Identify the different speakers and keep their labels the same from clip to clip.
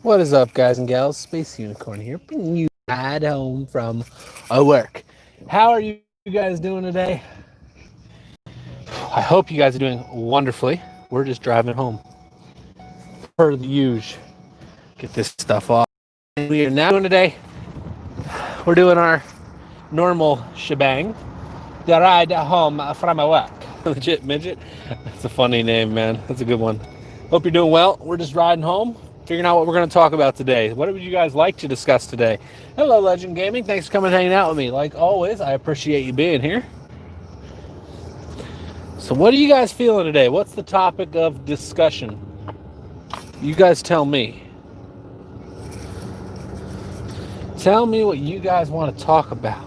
Speaker 1: What is up, guys and gals? Space Unicorn here, bringing you at home from work. How are you guys doing today? I hope you guys are doing wonderfully. We're just driving home, per the usual. Get this stuff off. We are now doing today. We're doing our normal shebang. The ride home from work. Legit midget. That's a funny name, man. That's a good one. Hope you're doing well. We're just riding home, figuring out what we're going to talk about today. What would you guys like to discuss today? Hello, Legend Gaming. Thanks for coming and hanging out with me. Like always, I appreciate you being here. So what are you guys feeling today? What's the topic of discussion? You guys tell me. Tell me what you guys want to talk about.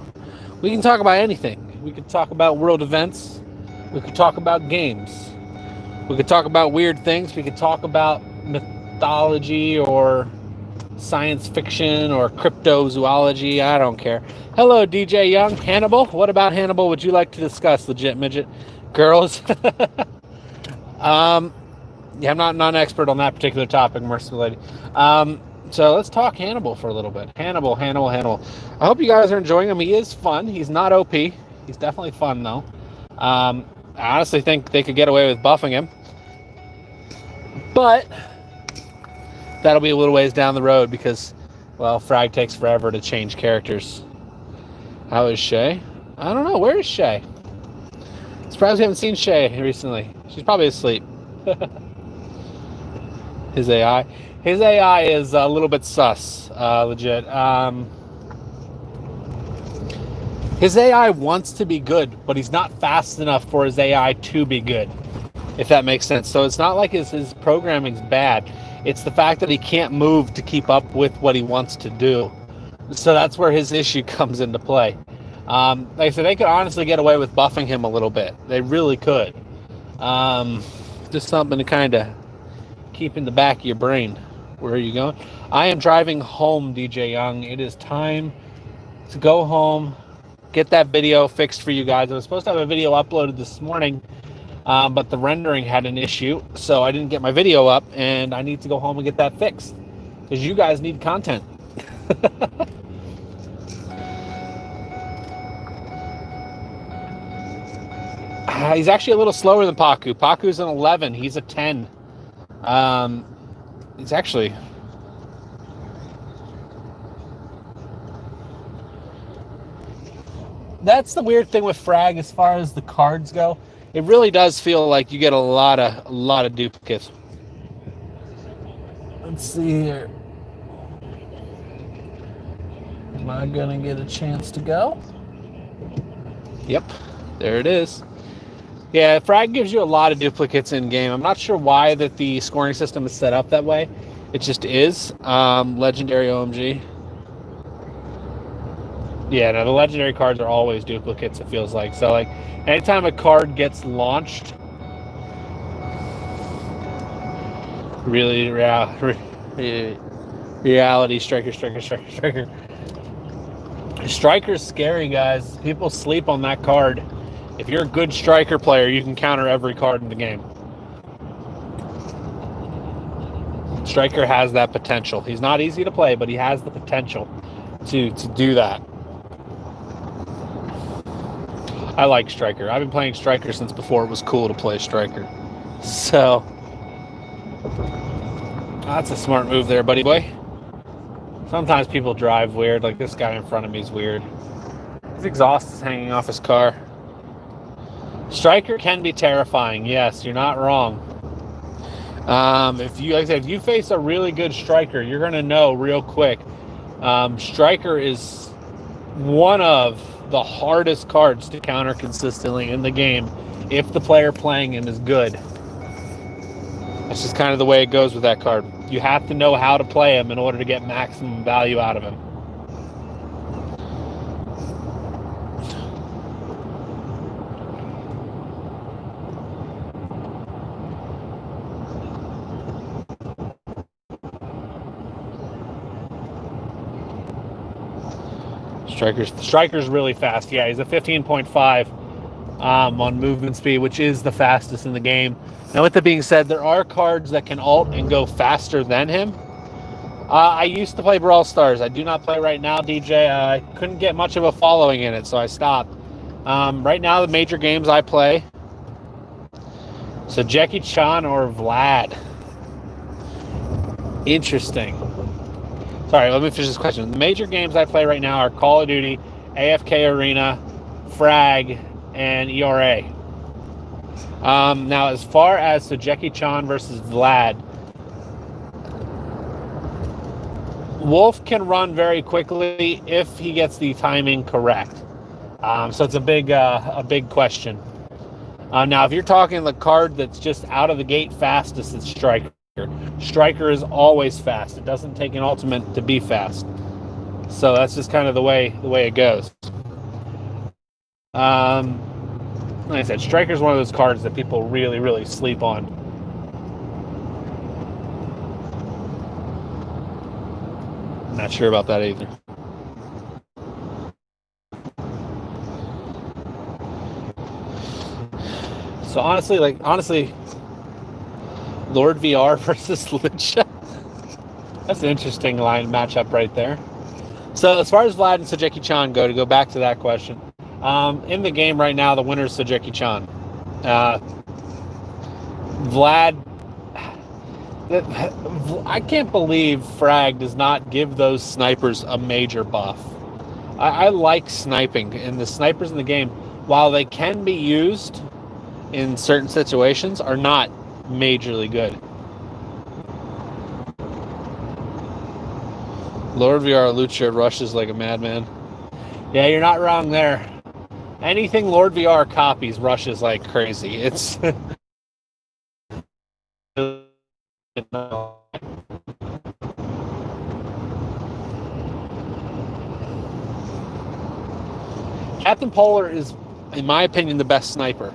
Speaker 1: We can talk about anything. We could talk about world events. We could talk about games. We could talk about weird things. We could talk about mythology or science fiction or cryptozoology. I don't care. Hello, DJ Young. Hannibal. What about Hannibal would you like to discuss, legit midget? Girls? Yeah, I'm not an expert on that particular topic, merciful lady. So let's talk Hannibal for a little bit. Hannibal. I hope you guys are enjoying him. He is fun. He's not OP. He's definitely fun, though. I honestly think they could get away with buffing him. But that'll be a little ways down the road because, well, Frag takes forever to change characters. How is Shay? I don't know. Where is Shay? Surprised we haven't seen Shay recently. She's probably asleep. His AI is a little bit sus, legit. His AI wants to be good, but he's not fast enough for his AI to be good, if that makes sense. So it's not like his programming's bad. It's the fact that he can't move to keep up with what he wants to do. So that's where his issue comes into play. Like I said, they could honestly get away with buffing him a little bit. They really could. Just something to kind of keep in the back of your brain. Where are you going? I am driving home, DJ Young. It is time to go home, get that video fixed for you guys. I was supposed to have a video uploaded this morning, but the rendering had an issue, so I didn't get my video up, and I need to go home and get that fixed because you guys need content. He's actually a little slower than Paku. Paku's an 11. He's a 10. He's actually... That's the weird thing with Frag as far as the cards go. It really does feel like you get a lot of duplicates. Let's see here. Am I gonna get a chance to go? Yep, there it is. Yeah, Frag gives you a lot of duplicates in game. I'm not sure why that the scoring system is set up that way. It just is. Legendary OMG. Yeah, no, the legendary cards are always duplicates, it feels like. So, like, anytime a card gets launched, really, reality, striker. Striker's scary, guys. People sleep on that card. If you're a good striker player, you can counter every card in the game. Striker has that potential. He's not easy to play, but he has the potential to do that. I like Striker. I've been playing Striker since before it was cool to play Striker. So, that's a smart move there, buddy boy. Sometimes people drive weird, like this guy in front of me is weird. His exhaust is hanging off his car. Striker can be terrifying. Yes, you're not wrong. If you, like I said, if you face a really good striker, you're gonna know real quick. Striker is one of the hardest cards to counter consistently in the game if the player playing him is good. That's just kind of the way it goes with that card. You have to know how to play him in order to get maximum value out of him. Striker's really fast. Yeah, he's a 15.5 on movement speed, which is the fastest in the game. Now, with that being said, there are cards that can ult and go faster than him. I used to play Brawl Stars. I do not play right now, DJ. I couldn't get much of a following in it, so I stopped. Right now, the major games I play. So Jackie Chan or Vlad. Interesting. Sorry, let me finish this question. The major games I play right now are Call of Duty, AFK Arena, Frag, and ERA. Now, as far as Jackie Chan versus Vlad, Wolf can run very quickly if he gets the timing correct. So it's a big question. Now, if you're talking the card that's just out of the gate fastest, it's Striker. Striker is always fast. It doesn't take an ultimate to be fast. So that's just kind of the way it goes. Like I said, Striker is one of those cards that people really, really sleep on. Not sure about that either. So honestly, Lord VR versus Lucha. That's an interesting line matchup right there. So as far as Vlad and Jackie Chan go, to go back to that question, in the game right now, the winner is Jackie Chan. Vlad, I can't believe Frag does not give those snipers a major buff. I like sniping, and the snipers in the game, while they can be used in certain situations, are not majorly good. Lord VR Lucha rushes like a madman. Yeah, you're not wrong there. Anything Lord VR copies rushes like crazy. It's Captain Polar is, in my opinion, the best sniper.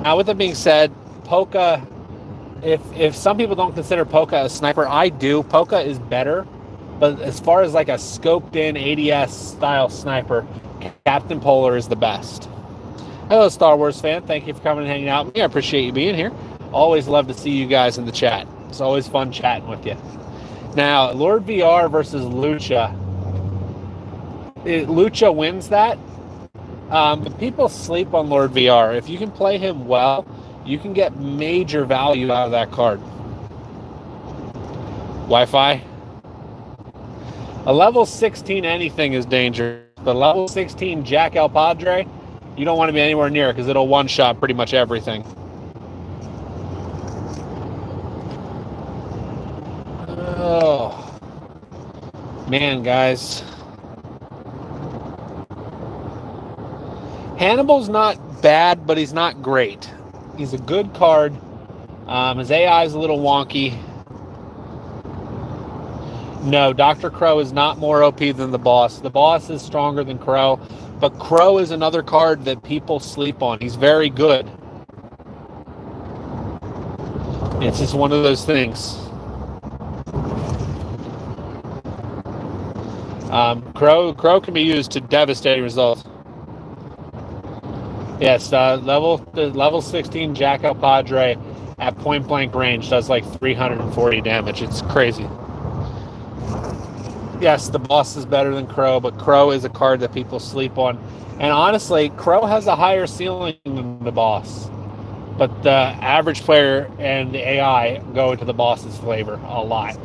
Speaker 1: Now, with that being said, Polka, if some people don't consider Polka a sniper, I do. Polka is better, but as far as like a scoped in ADS style sniper, Captain Polar is the best. Hello, Star Wars fan. Thank you for coming and hanging out with me. I appreciate you being here. Always love to see you guys in the chat. It's always fun chatting with you. Now, Lord VR versus Lucha. Lucha wins that. But people sleep on Lord VR. If you can play him well, you can get major value out of that card. Wi-Fi. A level 16 anything is dangerous. But level 16 Jack El Padre, you don't want to be anywhere near it because it'll one-shot pretty much everything. Oh. Man, guys. Hannibal's not bad, but he's not great. He's a good card. His AI is a little wonky. No, Dr. Crow is not more OP than the boss. The boss is stronger than Crow, but Crow is another card that people sleep on. He's very good. It's just one of those things. Crow can be used to devastating results. Yes, level 16 Jack El Padre at point blank range does like 340 damage. It's crazy. Yes, the boss is better than Crow, but Crow is a card that people sleep on. And honestly, Crow has a higher ceiling than the boss. But the average player and the AI go into the boss's flavor a lot.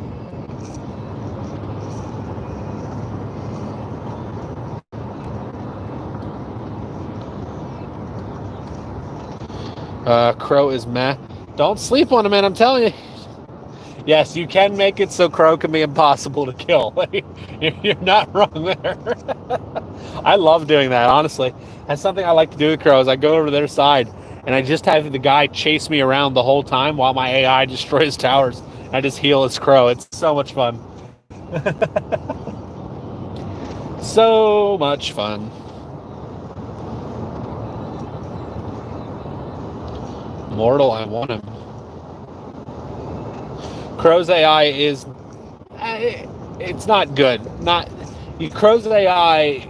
Speaker 1: Crow is meh. Don't sleep on him, man. I'm telling you. Yes, you can make it so Crow can be impossible to kill. You're not wrong there. I love doing that, honestly. That's something I like to do with Crow, is I go over to their side, and I just have the guy chase me around the whole time while my AI destroys towers. I just heal his Crow. It's so much fun. So much fun. Mortal, I want him. Crow's AI is, it's not good. Crow's AI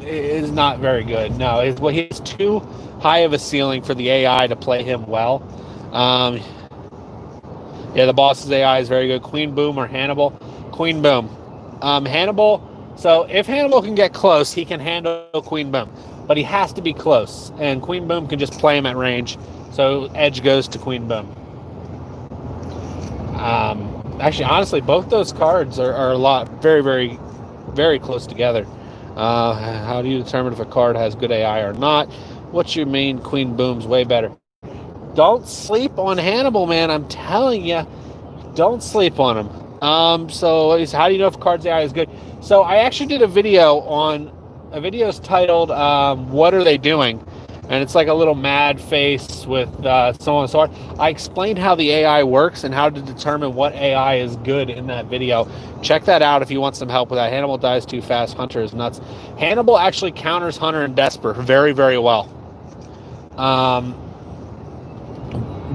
Speaker 1: is not very good. No, he has too high of a ceiling for the AI to play him well. Yeah, the boss's AI is very good. Queen Boom or Hannibal? Queen Boom. Hannibal, so if Hannibal can get close, he can handle Queen Boom. But he has to be close. And Queen Boom can just play him at range. So edge goes to Queen Boom. Actually, honestly, both those cards are a lot, very, very, very close together. How do you determine if a card has good AI or not? What you mean Queen Boom's way better? Don't sleep on Hannibal, man. I'm telling you, don't sleep on him. So how do you know if a card's AI is good? So I actually did a video video's titled "What Are They Doing?" And it's like a little mad face with so on and so on. I explained how the AI works and how to determine what AI is good in that video. Check that out if you want some help with that. Hannibal dies too fast. Hunter is nuts. Hannibal actually counters Hunter and Desper very, very well.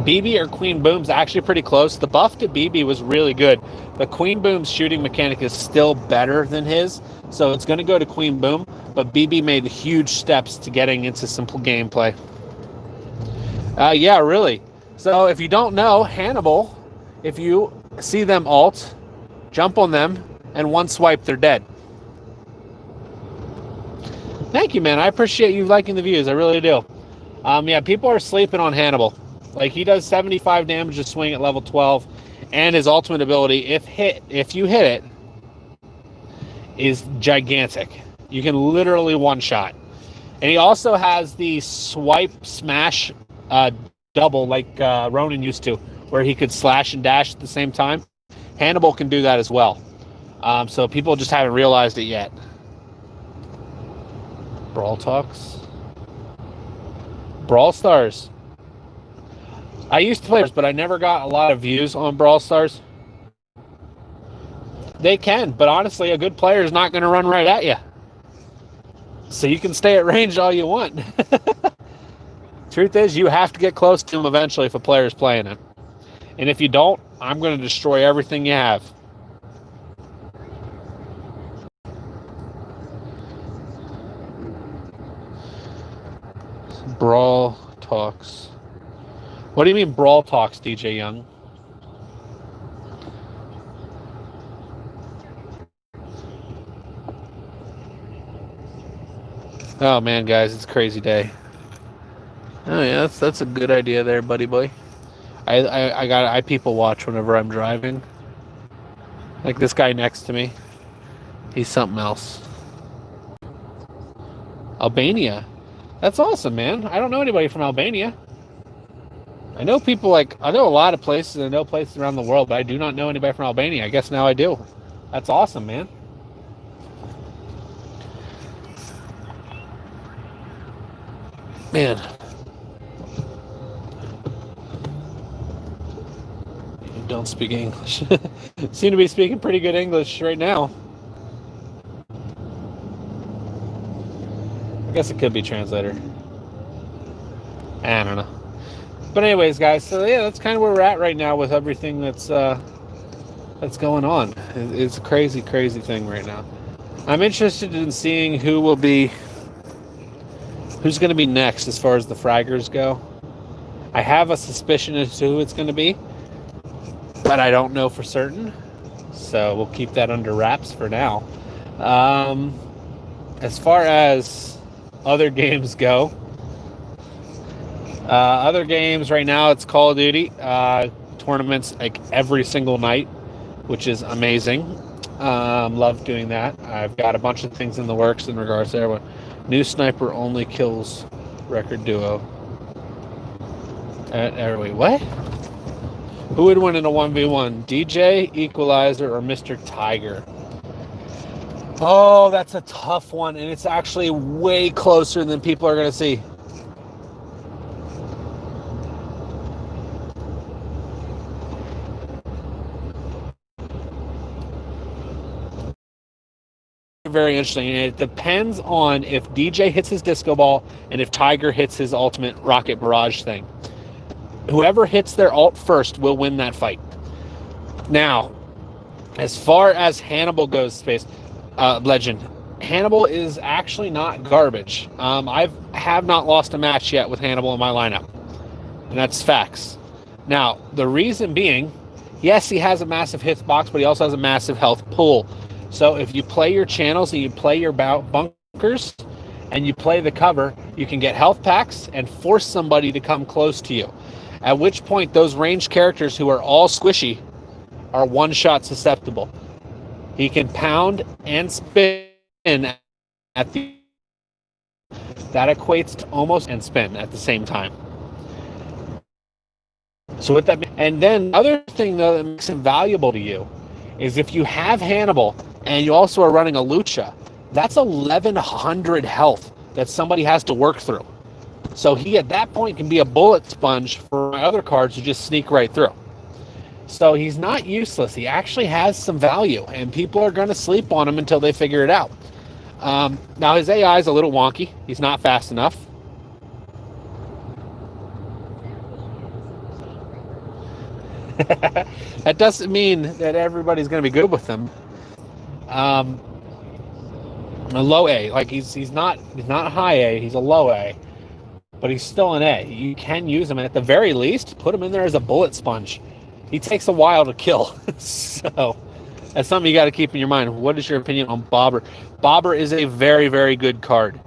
Speaker 1: BB or Queen Boom's actually pretty close. The buff to BB was really good. The Queen Boom's shooting mechanic is still better than his, so it's going to go to Queen Boom, but BB made huge steps to getting into simple gameplay. Yeah, really. So if you don't know, Hannibal, if you see them ult, jump on them, and one swipe, they're dead. Thank you, man. I appreciate you liking the views. I really do. Yeah, people are sleeping on Hannibal. Like, he does 75 damage a swing at level 12, and his ultimate ability, if you hit it, is gigantic. You can literally one-shot. And he also has the swipe smash double like Ronin used to, where he could slash and dash at the same time. Hannibal can do that as well. So people just haven't realized it yet. Brawl Talks. Brawl Stars. I used to play, but I never got a lot of views on Brawl Stars. They can, but honestly, a good player is not going to run right at you. So you can stay at range all you want. Truth is, you have to get close to him eventually if a player is playing him. And if you don't, I'm going to destroy everything you have. Brawl Talks. What do you mean Brawl Talks, DJ Young? Oh man, guys, it's a crazy day. Oh yeah, that's a good idea there, buddy boy. I people watch whenever I'm driving. Like this guy next to me. He's something else. Albania. That's awesome, man. I don't know anybody from Albania. I know I know a lot of places, I know places around the world, but I do not know anybody from Albania. I guess now I do. That's awesome, man. Man. You don't speak English. Seem to be speaking pretty good English right now. I guess it could be translator. I don't know. But anyways, guys, so yeah, that's kind of where we're at right now with everything that's going on. It's a crazy, crazy thing right now. I'm interested in seeing who's going to be next as far as the fraggers go. I have a suspicion as to who it's going to be, but I don't know for certain. So we'll keep that under wraps for now. As far as other games go, other games right now, it's Call of Duty tournaments like every single night, which is amazing. Love doing that. I've got a bunch of things in the works in regards to everyone. New sniper only kills record duo. Wait, what? Who would win in a 1v1? DJ, Equalizer, or Mr. Tiger? Oh, that's a tough one, and it's actually way closer than people are going to see. Very interesting, and it depends on if DJ hits his disco ball and if Tiger hits his ultimate rocket barrage thing. Whoever hits their ult first will win that fight. Now, as far as Hannibal goes, Legend, Hannibal is actually not garbage. I have not lost a match yet with Hannibal in my lineup, and that's facts. Now, the reason being, Yes, he has a massive hitbox, but he also has a massive health pool. So if you play your channels and you play your bunkers and you play the cover, you can get health packs and force somebody to come close to you. At which point, those ranged characters who are all squishy are one-shot susceptible. He can pound and spin at the... That equates to almost and spin at the same time. So with that, and then the other thing though that makes him valuable to you is if you have Hannibal and you also are running a Lucha, that's 1100 health that somebody has to work through. So he at that point can be a bullet sponge for my other cards who just sneak right through. So he's not useless. He actually has some value, and people are going to sleep on him until they figure it out. Now his AI is a little wonky. He's not fast enough. That doesn't mean that everybody's going to be good with him. A low A, like he's not a high A. He's a low A, but he's still an A. You can use him, and at the very least, put him in there as a bullet sponge. He takes a while to kill, so that's something you got to keep in your mind. What is your opinion on Bobber? Bobber is a very, very good card.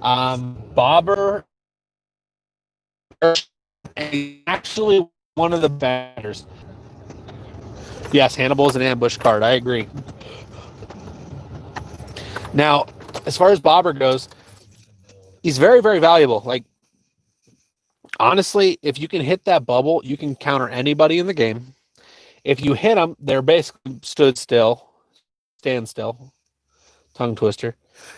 Speaker 1: Bobber is actually one of the batters. Yes, Hannibal is an ambush card. I agree. Now, as far as Bobber goes, he's very, very valuable. Like, honestly, if you can hit that bubble, you can counter anybody in the game. If you hit them, they're basically stand still, tongue twister.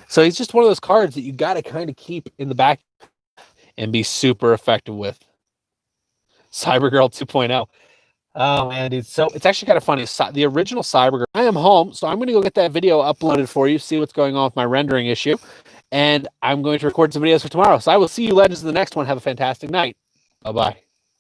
Speaker 1: So he's just one of those cards that you got to kind of keep in the back and be super effective with. Cybergirl 2.0. Oh man, dude. So it's actually kind of funny. The original Cybergirl. I am home, so I'm going to go get that video uploaded for you, see what's going on with my rendering issue, and I'm going to record some videos for tomorrow. So I will see you legends in the next one. Have a fantastic night. Bye-bye.